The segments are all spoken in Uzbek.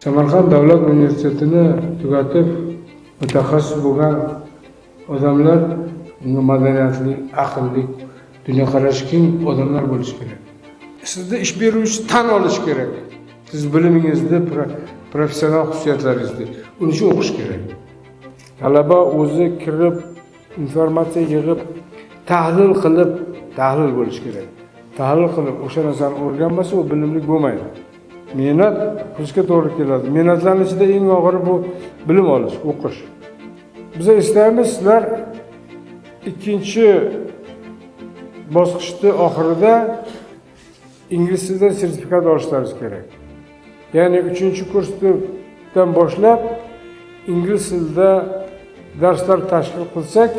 Samarqand davlat universitetini tugatib mutaxassis bo'lgan odamlar madaniyatli, aqlli, dunyoqarashi keng odamlar bo'lishi kerak. Sizda ish beruvchi tan olish kerak. Siz bilimingizni, professional xususiyatlaringizni uni uchun o'qish kerak. Talaba o'zi kirib, informatsiya yig'ib, tahlil bo'lish kerak. Tahlil qilib o'sha narsani o'rganmasa, u bilimli bo'lmaydi. Mehnat qilishga to'g'ri keladi. Mehnatlarning ichida eng og'iri bu bilim olish, o'qish. Biz istaymiz sizlar ikkinchi bosqichda oxirida ingliz tilidan sertifikat olishlaringiz kerak. Ya'ni 3-kursdan boshlab ingliz tilida darslar tashkil qilsak,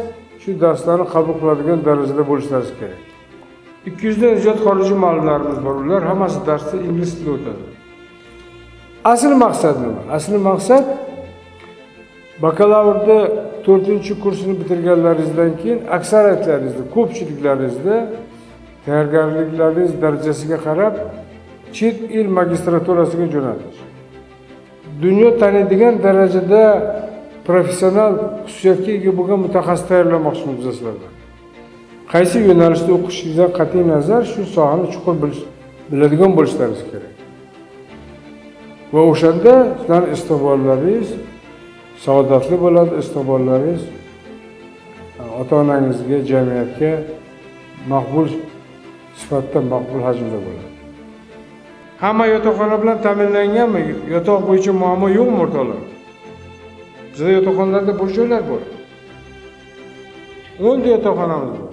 shu darslarni qabul qiladigan darajada bo'lishlaringiz kerak. 200 dan ziyod xorijiy ma'lumotlarimiz bor. Ular hammasi darsda ingliz tilida o'tadi. Asl maqsad nima? Asli maqsad bakalavrda 4-kursini bitirganlaringizdan keyin aksariyatlaringizda, ko'pchiliklaringizda tayyorgarliklaringiz darajasiga qarab chet el magistraturasiga jo'natish. Dunyo taniydigan darajada professional xususiyatga ega bo'lgan mutaxassis tayyorlamoqchimiz sizlardan. Qaysi yo'nalishda o'qishingizdan qat'iy nazar shu sohani chuqur biladigan bo'lishlaringiz kerak. Va o'shanda sizlarning istiqbollaringiz saodatli bo'ladi, istiqbollaringiz ota-onangizga, jamiyatga maqbul sifatda, maqbul hajmda bo'ladi. Hamma yotoqxona bilan ta'minlanganmi? Yotoq bo'yicha muammo yo'qmi o'rtoqlar? Bizda yotoqxonalarda bo'sh joylar bor. 10 ta yotoqxonamiz bor.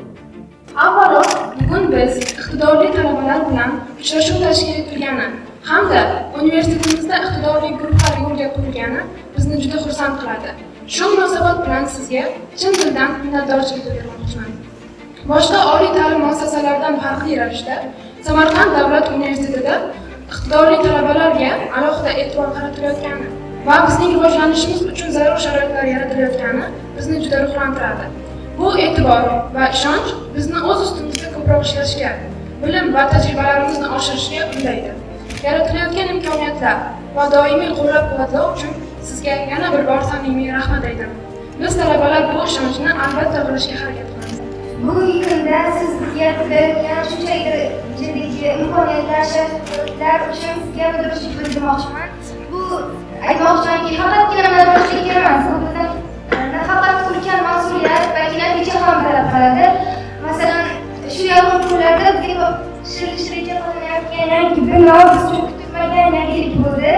Avvalo, bugun biz iqtidorli talabalar bilan uchrashuv tashkil etilgani hamda universitetimizda iqtidorli guruhlar yo'lga qo'yilgani bizni juda xursand qiladi. Shu munosabat bilan sizga chin dildan minnatdorchilik bildirmoqchiman. Boshqa oliy ta'lim muassasalaridan farqli ravishda Samarqand davlat universitetida iqtidorli talabalarga alohida e'tibor qaratilayotgani va bizning rivojlanishimiz uchun zarur sharoitlar yaratilayotgani bizni juda ruhlantiradi. Bu e'tibor va ishonch bizni o'z ustimizda ko'proq ishlashga, bilim va tajribalarimizni oshirishga undaydi. Yaratilayotgan imkoniyatlar va doimiy qo'llab-quvvatlash uchun sizga yana bir bor samimiy rahmat aytaman. Biz talabalar bu ishonchni albatta qilishga harakat qilamiz. Bugungi kunda siz bizga qilayotgan shunchaki jiddiy imkoniyatlar, sharoitlar uchun sizga minnatdorchilik bildirmoqchiman. Bu aytmoqchimanki, faqatgina minnatdorchilik emas, bu bizning nafaqat ulkan mas'uliyat, balki natija ham talab qiladi. Masalan, shu yaqin kunlarda bizga reja qilinayotgan yangi bino biz uchun kutilmagan yangilik bo'ldi.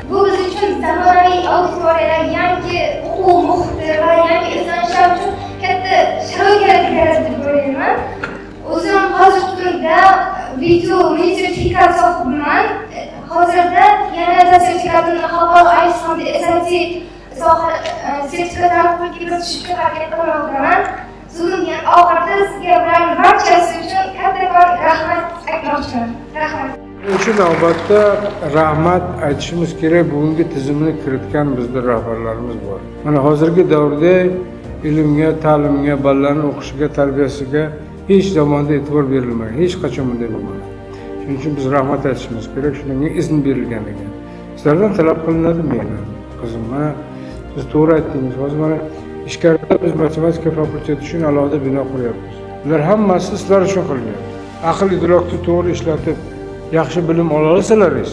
Bu biz uchun zamonaviy auditoriyalar, yangi o'quv muhiti va yangi izlanishlar uchun katta sharoit yaratadi deb o'ylayman. O'zim hozirgi kunda video sertifikat sohibiman. Hozirda yana sertifikatimni xalqaro ISO hamda SAT soha sertifikatlarini qo'lga kiritishga harakat qilmoqdaman. So'zimning oxirida sizga bularning barchasi uchun kattakon rahmat aytmoqchiman. Rahmat. Shu navbatda rahmat aytishimiz kerak. Bugungi tizimni kiritgan bizda rahbarlarimiz bor. Mana hozirgi davrda ilmga, ta'limga, bolalarning o'qishiga, tarbiyasiga hech zamonda e'tibor berilmagan, hech qachon bunday bo'lmagan. Shuning uchun biz rahmat aytishimiz kerak, shunga izn berilganiga. Sizlardan talab qilinadi mehnat. Qizim, mana siz to'g'ri aytdingiz. Hozir mana Ishkarda biz matematika fakulteti uchun alohida bino quryapmiz. Bular hammasi sizlar uchun qilingan. Aql idrokni to'g'ri ishlatib, yaxshi bilim ola olsalaringiz,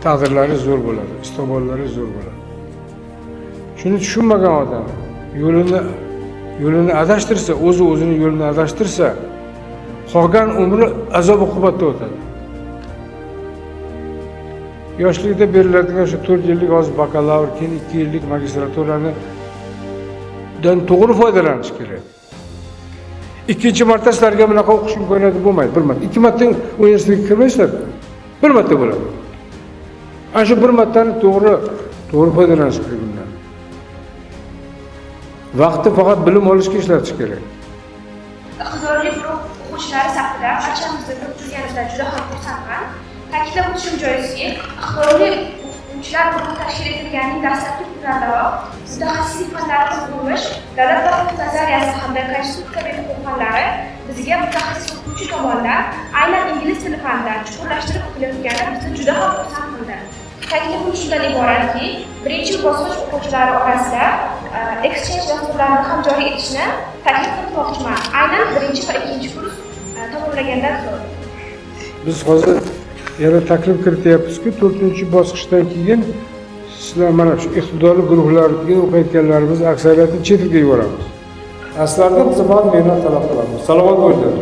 taqdirlaringiz zo'r bo'ladi, istiqbollaringiz zo'r bo'ladi. Shuni tushunmagan odam yo'lini adashtirsa, o'zini yo'lini adashtirsa, qolgan umri azob-uqubatda o'tadi. Yoshlikda beriladigan shu 4 yillik hozir bakalavr, keyin 2 yillik magistraturani dan to'g'ri foydalanish kerak. Ikkinchi marta sizlarga bunaqa o'qish imkoniyati bo'lmaydi. Bir marta, 2 marta universitetga kirmaysizlar. Bir marta bo'ladi. Ana shu bir martani to'g'ri foydalanish kerak bundan. Vaqtni faqat bilim olishga ishlatish kerak. Iqtidorli guruh o'quvchilari safida barchamizda turganimizdan juda ham xursandman. Ta'kidlab o'tishim joizki, iqtidorli o'quvchilar guruhi tashkil etilganining dastlabki kunlaridayoq mutaxassislik fanlarimiz bo'lish, davlat va huquq nazariyasi hamda konstitutsiya fanlari bizga mutaxassis o'quvchi o'qituvchi tomonidan aynan ingliz tili fanidan chuqurlashtirib o'tilayotgani bizni juda ham xursand qildi. Taklifim shundan iboratki, birinchi bosqich o'quvchilari orasida exchange dasturlarini ham joriy etishni taklif qilmoqchiman. Aynan birinchi va ikkinchi kurs tamomlagandan so'ng. Biz hozir yana taklif kirityapmizki, 4-bosqichdan keyin sizlar mana shu iqtidorli guruhlarga o'qiyotganlarimiz aksariyatini chet elga yuboramiz. Aslida biz faqat mehnat talab qilamiz. Salomat bo'linglar.